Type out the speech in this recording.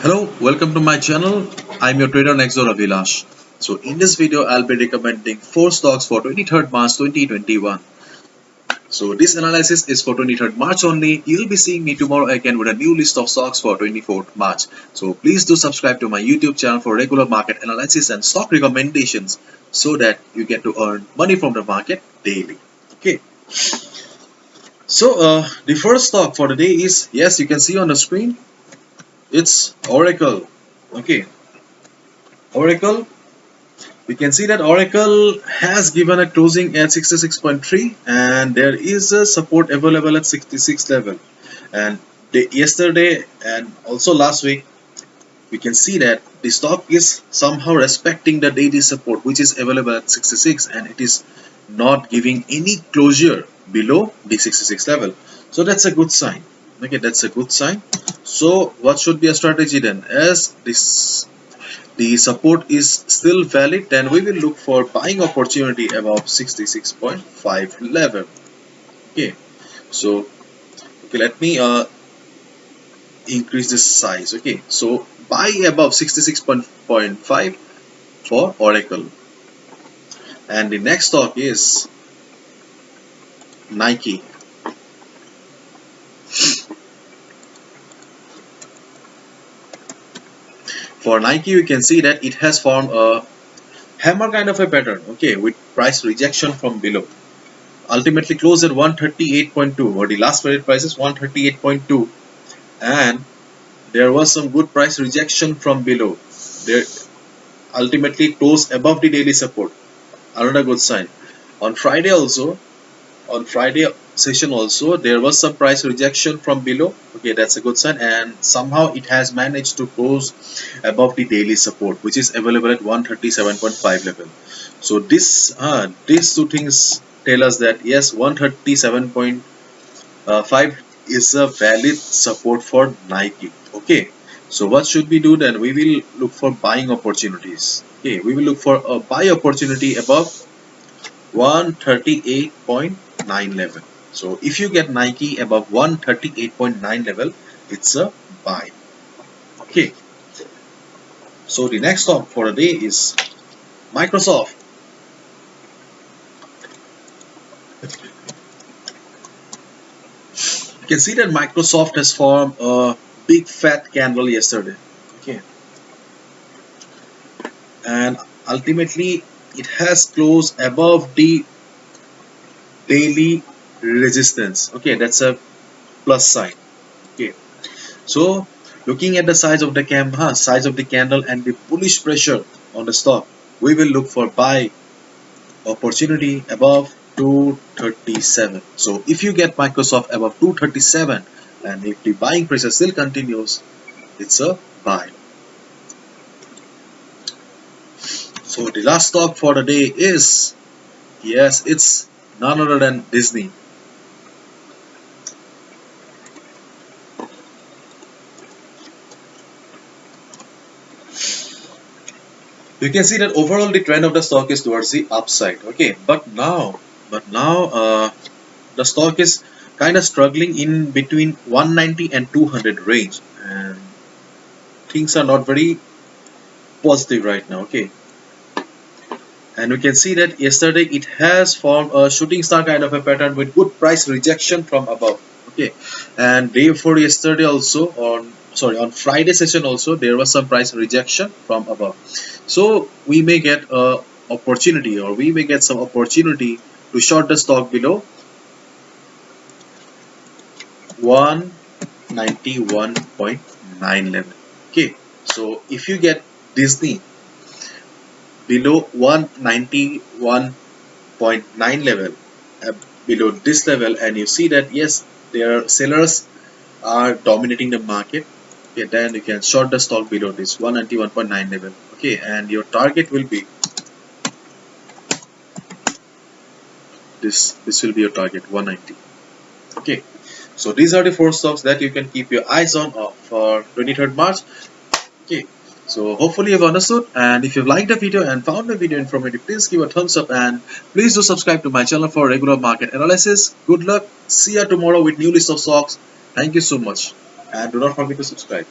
Hello, welcome to my channel. I'm your trader next door Abhilash. So in this video, I'll be recommending 4 stocks for 23rd March 2021. So this analysis is for 23rd March only. You'll be seeing me tomorrow again with a new list of stocks for 24th March. So please do subscribe to my YouTube channel for regular market analysis and stock recommendations so that you get to earn money from the market daily. Okay. So the first stock for the day is, yes, you can see on the screen, it's Oracle. Okay. Oracle, we can see that Oracle has given a closing at 66.3 and there is a support available at 66 level. And yesterday and also last week, we can see that the stock is somehow respecting the daily support which is available at 66 and it is not giving any closure below the 66 level. So that's a good sign. Okay, that's a good sign. So what should be a strategy then? As the support is still valid, then we will look for buying opportunity above 66.5 level. Okay, so let me increase this size. Okay, so buy above 66.5 for Oracle. And the next stock is Nike. For Nike, you can see that it has formed a hammer kind of a pattern, okay, with price rejection from below. Ultimately closed at 138.2, or the last traded price is 138.2, and there was some good price rejection from below. There ultimately closed above the daily support. Another good sign. On Friday also, on Friday session also, there was some price rejection from below. Okay, that's a good sign, and somehow it has managed to close above the daily support, which is available at 137.5 level. So these two things tell us that yes, 137.5 is a valid support for Nike. Okay, so what should we do then? We will look for buying opportunities. Okay, we will look for a buy opportunity above 138.9 level. So if you get Nike above 138.9 level, it's a buy. Okay, so the next stock for the day is Microsoft. You can see that Microsoft has formed a big fat candle yesterday. Okay, and ultimately it has closed above the daily resistance. Okay, that's a plus sign. Okay, so looking at the size of the candle and the bullish pressure on the stock, we will look for buy opportunity above 237. So if you get Microsoft above 237 and if the buying pressure still continues, it's a buy. So the last stock for the day is, yes, it's none other than Disney. You can see that overall the trend of the stock is towards the upside. Okay, but now the stock is kind of struggling in between 190 and 200 range, and things are not very positive right now. Okay, and we can see that yesterday it has formed a shooting star kind of a pattern with good price rejection from above. Okay, and day before yesterday also, on Friday session also, there was some price rejection from above. So we may get a opportunity, or we may get some opportunity to short the stock below 191.9 level. Okay, so if you get Disney below 191.9 level, below this level, and you see that yes, their sellers are dominating the market, okay, then you can short the stock below this 191.9 level. Okay, and your target will be this will be your target 190. Okay, so these are the 4 stocks that you can keep your eyes on for 23rd March. Okay, so hopefully you've understood, and if you've liked the video and found the video informative, please give a thumbs up and please do subscribe to my channel for regular market analysis. Good luck. See you tomorrow with new list of stocks. Thank you so much, and do not forget to subscribe.